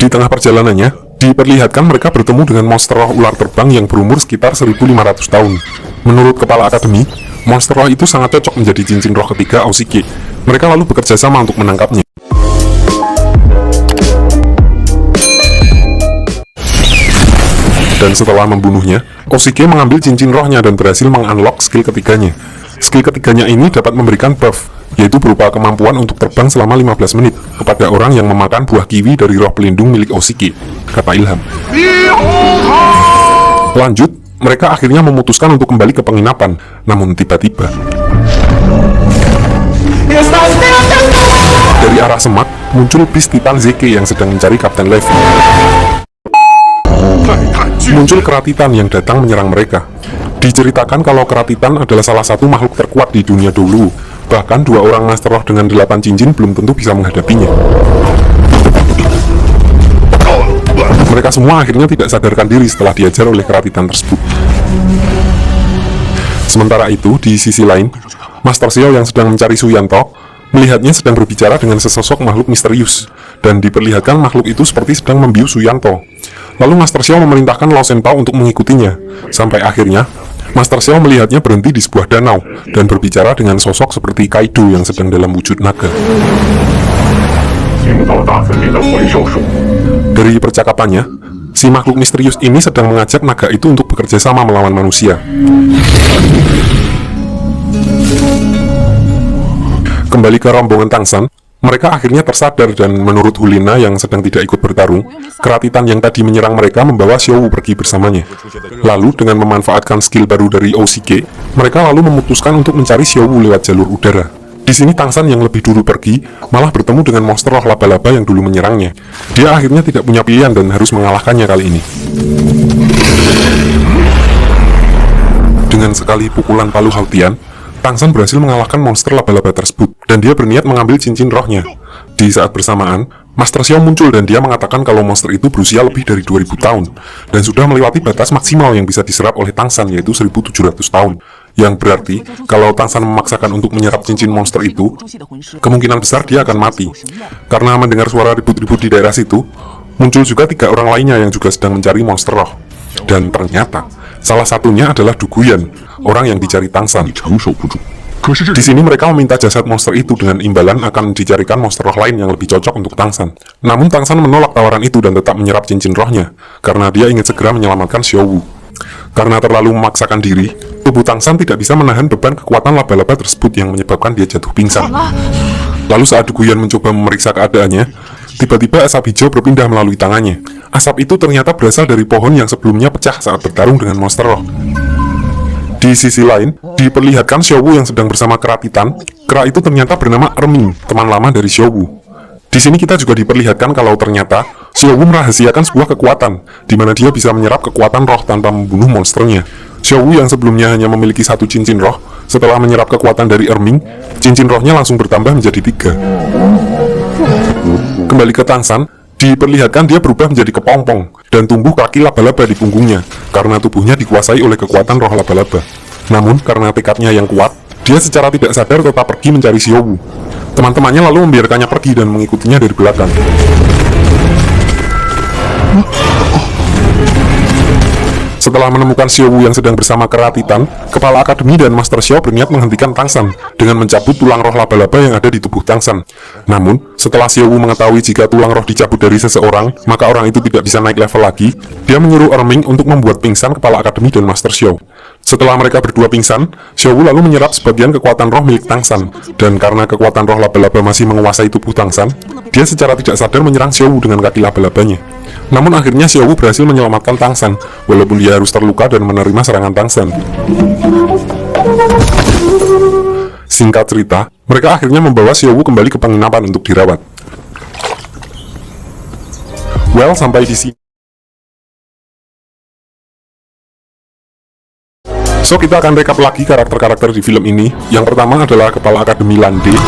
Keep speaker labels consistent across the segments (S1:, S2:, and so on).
S1: Di tengah perjalanannya, diperlihatkan mereka bertemu dengan monster roh ular terbang yang berumur sekitar 1500 tahun. Menurut Kepala Akademi, monster roh itu sangat cocok menjadi cincin roh ketiga Osike. Mereka lalu bekerja sama untuk menangkapnya. Dan setelah membunuhnya, Osike mengambil cincin rohnya dan berhasil mengunlock skill ketiganya. Skill ketiganya ini dapat memberikan buff, yaitu berupa kemampuan untuk terbang selama 15 menit kepada orang yang memakan buah kiwi dari roh pelindung milik Osike, kata Ilham. Lanjut, mereka akhirnya memutuskan untuk kembali ke penginapan, namun tiba-tiba dari arah semak muncul bis Titan Zeke yang sedang mencari Kapten Levi. Muncul Keratitan yang datang menyerang mereka. Diceritakan kalau Keratitan adalah salah satu makhluk terkuat di dunia dulu. Bahkan 2 orang Master Roh dengan 8 cincin belum tentu bisa menghadapinya. Mereka semua akhirnya tidak sadarkan diri setelah diajar oleh Keratitan tersebut. Sementara itu, di sisi lain, Master Xiao yang sedang mencari Suyanto melihatnya sedang berbicara dengan sesosok makhluk misterius, dan diperlihatkan makhluk itu seperti sedang membius Suyanto. Lalu Master Xiao memerintahkan Lao Shenpao untuk mengikutinya, sampai akhirnya Master Xiao melihatnya berhenti di sebuah danau dan berbicara dengan sosok seperti Kaido yang sedang dalam wujud naga. Dari percakapannya, si makhluk misterius ini sedang mengajak naga itu untuk bekerja sama melawan manusia. Kembali ke rombongan Tangsan, mereka akhirnya tersadar dan menurut Hulina yang sedang tidak ikut bertarung, Keratitan yang tadi menyerang mereka membawa Xiaowu pergi bersamanya. Lalu dengan memanfaatkan skill baru dari Osike, mereka lalu memutuskan untuk mencari Xiaowu lewat jalur udara. Di sini Tangsan yang lebih dulu pergi, malah bertemu dengan monster roh laba-laba yang dulu menyerangnya. Dia akhirnya tidak punya pilihan dan harus mengalahkannya kali ini. Dengan sekali pukulan palu hautian, Tangsan berhasil mengalahkan monster laba-laba tersebut, dan dia berniat mengambil cincin rohnya. Di saat bersamaan, Master Xiao muncul dan dia mengatakan kalau monster itu berusia lebih dari 2000 tahun, dan sudah melewati batas maksimal yang bisa diserap oleh Tangsan, yaitu 1700 tahun. Yang berarti, kalau Tangsan memaksakan untuk menyerap cincin monster itu, kemungkinan besar dia akan mati. Karena mendengar suara ribut-ribut di daerah situ, muncul juga 3 orang lainnya yang juga sedang mencari monster roh. Dan ternyata, salah satunya adalah Duguyan, orang yang dicari Tangsan. Di sini mereka meminta jasad monster itu dengan imbalan akan dicarikan monster roh lain yang lebih cocok untuk Tangsan. Namun Tangsan menolak tawaran itu dan tetap menyerap cincin rohnya, karena dia ingin segera menyelamatkan Xiaowu. Karena terlalu memaksakan diri, tubuh Tangsan tidak bisa menahan beban kekuatan laba-laba tersebut yang menyebabkan dia jatuh pingsan. Lalu saat Duguyan mencoba memeriksa keadaannya, tiba-tiba asap hijau berpindah melalui tangannya. Asap itu ternyata berasal dari pohon yang sebelumnya pecah saat bertarung dengan monster roh. Di sisi lain, diperlihatkan Xiaowu yang sedang bersama Keratitan. Kera itu ternyata bernama Erming, teman lama dari Xiaowu. Di sini kita juga diperlihatkan kalau ternyata Xiaowu merahasiakan sebuah kekuatan, di mana dia bisa menyerap kekuatan roh tanpa membunuh monsternya. Xiaowu yang sebelumnya hanya memiliki 1 cincin roh, setelah menyerap kekuatan dari Erming, cincin rohnya langsung bertambah menjadi 3. Kembali ke Tangsan, diperlihatkan dia berubah menjadi kepompong dan tumbuh kaki laba-laba di punggungnya karena tubuhnya dikuasai oleh kekuatan roh laba-laba. Namun karena tekadnya yang kuat, dia secara tidak sadar tetap pergi mencari Xiaowu. Teman-temannya lalu membiarkannya pergi dan mengikutinya dari belakang. Setelah menemukan Xiaowu yang sedang bersama Keratitan, Kepala Akademi dan Master Xiao berniat menghentikan Tangsan dengan mencabut tulang roh laba-laba yang ada di tubuh Tangsan. Namun, setelah Xiaowu mengetahui jika tulang roh dicabut dari seseorang, maka orang itu tidak bisa naik level lagi, dia menyuruh Erming untuk membuat pingsan Kepala Akademi dan Master Xiao. Setelah mereka berdua pingsan, Xiaowu lalu menyerap sebagian kekuatan roh milik Tangsan, dan karena kekuatan roh laba-laba masih menguasai tubuh Tangsan, dia secara tidak sadar menyerang Xiaowu dengan kaki laba-labanya. Namun akhirnya Xiaowu berhasil menyelamatkan Tangsan, walaupun dia harus terluka dan menerima serangan Tangsan. Singkat cerita, mereka akhirnya membawa Xiaowu kembali ke penginapan untuk dirawat. Well, sampai di sini. So, kita akan rekap lagi karakter-karakter di film ini. Yang pertama adalah Kepala Akademi Lande,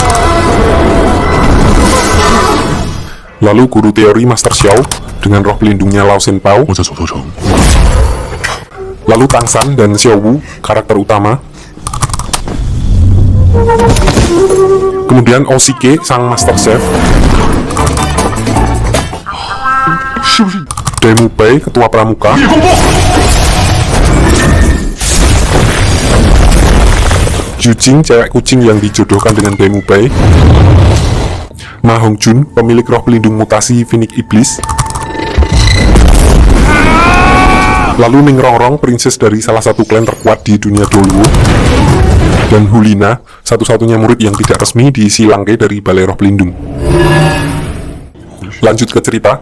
S1: lalu Guru Teori Master Xiao dengan roh pelindungnya Lao Shenpao, lalu Tangsan dan Xiaowu, karakter utama, kemudian Osike, sang Master Chef, Demu Bai, ketua pramuka, Yujing, cewek kucing yang dijodohkan dengan Demu Bai, Ma Hongjun, pemilik roh pelindung mutasi Phoenix Iblis, lalu Ning Rongrong, princess dari salah satu klan terkuat di dunia Doluo, dan Hulina, satu-satunya murid yang tidak resmi di Silangke dari Balai Roh Pelindung. Lanjut ke cerita.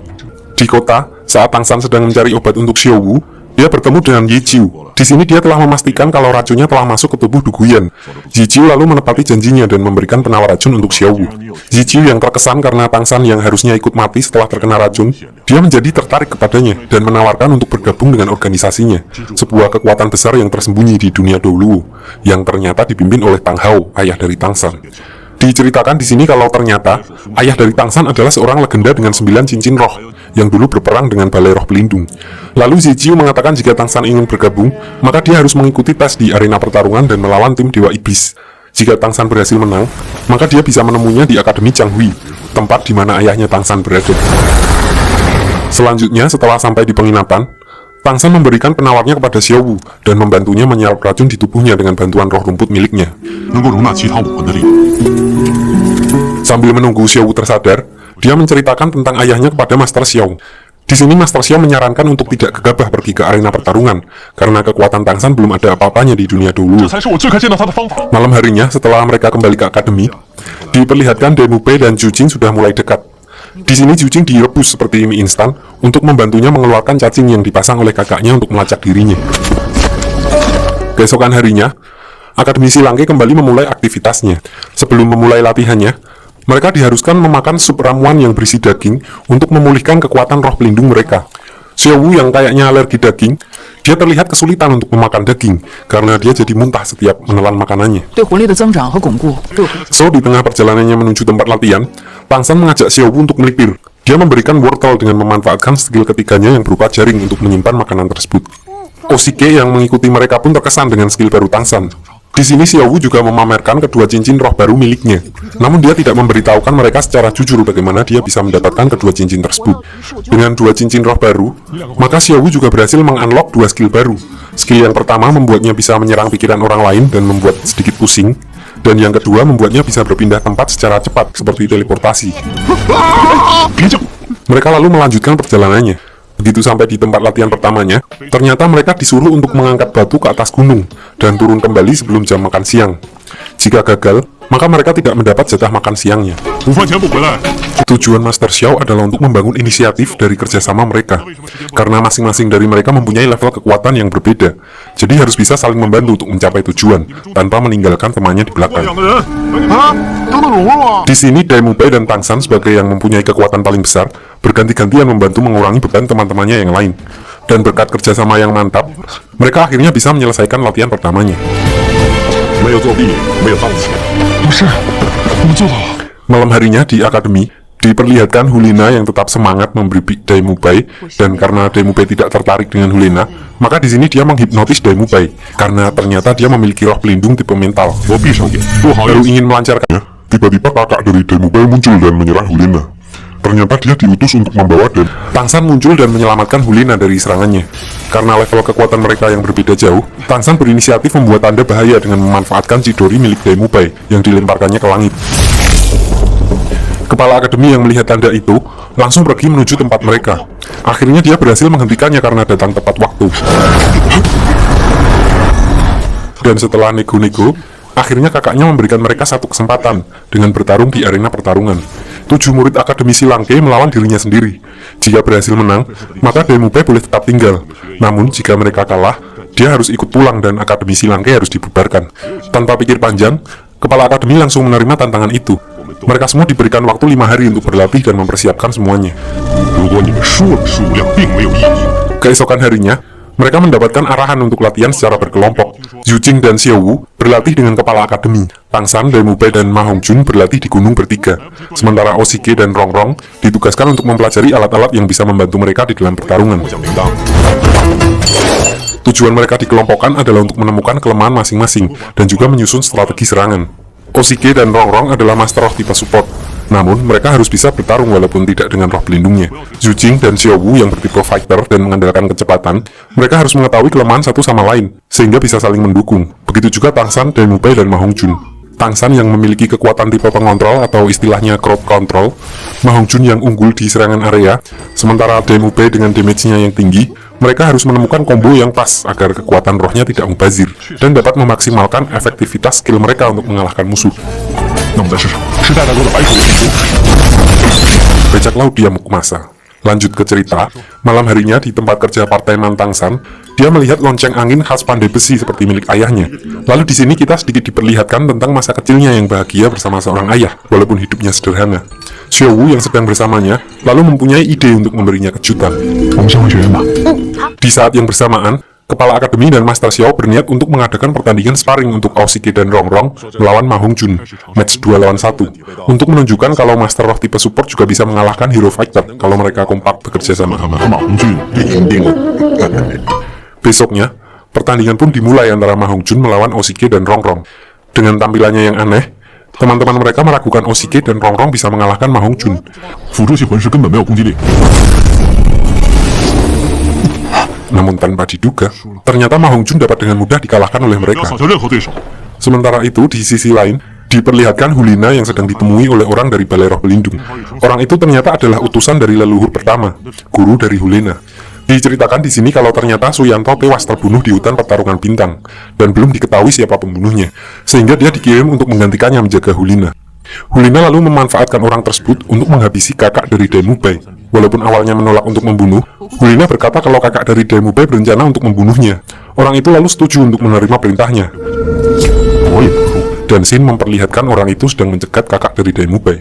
S1: Di kota, saat Tang San sedang mencari obat untuk Xiao Wu, dia bertemu dengan Yi Jiu. Di sini dia telah memastikan kalau racunnya telah masuk ke tubuh Du Guyan. Yi Jiu lalu menepati janjinya dan memberikan penawar racun untuk Xiao Wu. Yi Jiu yang terkesan karena Tang San yang harusnya ikut mati setelah terkena racun, dia menjadi tertarik kepadanya dan menawarkan untuk bergabung dengan organisasinya, sebuah kekuatan besar yang tersembunyi di dunia Doluo, yang ternyata dipimpin oleh Tang Hao, ayah dari Tang San. Diceritakan di sini kalau ternyata ayah dari Tang San adalah seorang legenda dengan 9 cincin roh yang dulu berperang dengan Balai Roh Pelindung. Lalu Yi Jiu mengatakan jika Tang San ingin bergabung, maka dia harus mengikuti tes di arena pertarungan dan melawan tim Dewa Iblis. Jika Tang San berhasil menang, maka dia bisa menemuinya di Akademi Changhui, tempat di mana ayahnya Tang San berada. Selanjutnya, setelah sampai di penginapan, Tang San memberikan penawarnya kepada Xiao Wu dan membantunya menyerap racun di tubuhnya dengan bantuan roh rumput miliknya. Sambil menunggu Xiao Wu tersadar, dia menceritakan tentang ayahnya kepada Master Xiao. Di sini Master Xiao menyarankan untuk tidak gegabah pergi ke arena pertarungan, karena kekuatan Tang San belum ada apa-apanya di dunia dulu. Malam harinya, setelah mereka kembali ke akademi, diperlihatkan Demu Bai dan Yujing sudah mulai dekat. Di sini Yujing direbus seperti mie instan untuk membantunya mengeluarkan cacing yang dipasang oleh kakaknya untuk melacak dirinya. Keesokan harinya, Akademi Silangke kembali memulai aktivitasnya. Sebelum memulai latihannya, mereka diharuskan memakan sup ramuan yang berisi daging untuk memulihkan kekuatan roh pelindung mereka. Xiao Wu yang kayaknya alergi daging, dia terlihat kesulitan untuk memakan daging karena dia jadi muntah setiap menelan makanannya. So, di tengah perjalanannya menuju tempat latihan, Tang San mengajak Xiao Wu untuk melipir. Dia memberikan wortel dengan memanfaatkan skill ketiganya yang berupa jaring untuk menyimpan makanan tersebut. Oshike yang mengikuti mereka pun terkesan dengan skill baru Tang San. Di sini Xiao Wu juga memamerkan kedua cincin roh baru miliknya. Namun dia tidak memberitahukan mereka secara jujur bagaimana dia bisa mendapatkan kedua cincin tersebut. Dengan dua cincin roh baru, maka Xiao Wu juga berhasil mengunlock dua skill baru. Skill yang pertama membuatnya bisa menyerang pikiran orang lain dan membuat sedikit pusing. Dan yang kedua membuatnya bisa berpindah tempat secara cepat seperti teleportasi. Mereka lalu melanjutkan perjalanannya. Begitu sampai di tempat latihan pertamanya, ternyata mereka disuruh untuk mengangkat batu ke atas gunung dan turun kembali sebelum jam makan siang. Jika gagal, maka mereka tidak mendapat jatah makan siangnya. Tujuan Master Xiao adalah untuk membangun inisiatif dari kerjasama mereka, karena masing-masing dari mereka mempunyai level kekuatan yang berbeda, jadi harus bisa saling membantu untuk mencapai tujuan, tanpa meninggalkan temannya di belakang. Di sini Demu Bai dan Tang San sebagai yang mempunyai kekuatan paling besar, berganti-gantian membantu mengurangi beban teman-temannya yang lain. Dan berkat kerjasama yang mantap, mereka akhirnya bisa menyelesaikan latihan pertamanya. Malam harinya di akademi, diperlihatkan Hulina yang tetap semangat memberi Demu Bai, dan karena Demu Bai tidak tertarik dengan Hulina, maka di sini dia menghipnotis Demu Bai, karena ternyata dia memiliki roh pelindung tipe mental. Baru ingin melancarkan, tiba-tiba kakak dari Demu Bai muncul dan menyerang Hulina. Ternyata dia diutus untuk membawa dan Tang San muncul dan menyelamatkan Hulina dari serangannya. Karena level kekuatan mereka yang berbeda jauh, Tang San berinisiatif membuat tanda bahaya dengan memanfaatkan Chidori milik Demu Bai yang dilemparkannya ke langit. Kepala akademi yang melihat tanda itu langsung pergi menuju tempat mereka. Akhirnya dia berhasil menghentikannya karena datang tepat waktu. Dan setelah nego-nego, akhirnya kakaknya memberikan mereka satu kesempatan dengan bertarung di arena pertarungan. 7 murid Akademi Silangke melawan dirinya sendiri. Jika berhasil menang, maka Demu Bai boleh tetap tinggal. Namun jika mereka kalah, dia harus ikut pulang dan Akademi Silangke harus dibubarkan. Tanpa pikir panjang, kepala akademi langsung menerima tantangan itu. Mereka semua diberikan waktu 5 hari untuk berlatih dan mempersiapkan semuanya. Keesokan harinya, mereka mendapatkan arahan untuk latihan secara berkelompok. Yujing dan Xiao Wu berlatih dengan kepala akademi. Tang San, Demu Bai, dan Ma Hongjun berlatih di gunung bertiga. Sementara Oshike dan Rongrong ditugaskan untuk mempelajari alat-alat yang bisa membantu mereka di dalam pertarungan. Tujuan mereka dikelompokkan adalah untuk menemukan kelemahan masing-masing dan juga menyusun strategi serangan. Oshike dan Rongrong adalah Master Roh tipe support, Namun, mereka harus bisa bertarung walaupun tidak dengan roh pelindungnya. Zhu Jing dan Xiao Wu yang bertipe fighter dan mengandalkan kecepatan, mereka harus mengetahui kelemahan satu sama lain, sehingga bisa saling mendukung. Begitu juga Tang San, Dai Mu Bai, dan Ma Hongjun. Tang San yang memiliki kekuatan tipe pengontrol atau istilahnya crowd control, Ma Hongjun yang unggul di serangan area, sementara Dai Mu Bai dengan damage-nya yang tinggi. Mereka harus menemukan combo yang pas agar kekuatan rohnya tidak mubazir dan dapat memaksimalkan efektivitas skill mereka untuk mengalahkan musuh. Bajak laut dia Mukmasa. Lanjut ke cerita, malam harinya di tempat kerja Partai Tang San, dia melihat lonceng angin khas pandai besi seperti milik ayahnya. Lalu di sini kita sedikit diperlihatkan tentang masa kecilnya yang bahagia bersama seorang ayah, walaupun hidupnya sederhana. Xiao Wu yang sedang bersamanya, lalu mempunyai ide untuk memberinya kejutan. Di saat yang bersamaan, Kepala Akademi dan Master Xiao berniat untuk mengadakan pertandingan sparring untuk Aoshige dan Rongrong melawan Ma Hongjun, match 2 lawan 1, untuk menunjukkan kalau Master Roh tipe support juga bisa mengalahkan Hero Fighter kalau mereka kompak bekerja sama. Besoknya, pertandingan pun dimulai antara Ma Hongjun melawan Aoshige dan Rongrong. Dengan tampilannya yang aneh, teman-teman mereka meragukan Aoshige dan Rongrong bisa mengalahkan Ma Hongjun. Namun tanpa diduga, ternyata Ma Hongjun dapat dengan mudah dikalahkan oleh mereka. Sementara itu, di sisi lain, diperlihatkan Hulina yang sedang ditemui oleh orang dari Balai Roh Pelindung. Orang itu ternyata adalah utusan dari leluhur pertama, guru dari Hulina. Diceritakan di sini kalau ternyata Suyanto tewas terbunuh di hutan pertarungan bintang, dan belum diketahui siapa pembunuhnya, sehingga dia dikirim untuk menggantikannya menjaga Hulina. Hulina lalu memanfaatkan orang tersebut untuk menghabisi kakak dari Dai Mu Bai. Walaupun awalnya menolak untuk membunuh, Hulina berkata kalau kakak dari Dai Mu Bai berencana untuk membunuhnya. Orang itu lalu setuju untuk menerima perintahnya. Dan Xin memperlihatkan orang itu sedang mencegat kakak dari Dai Mu Bai.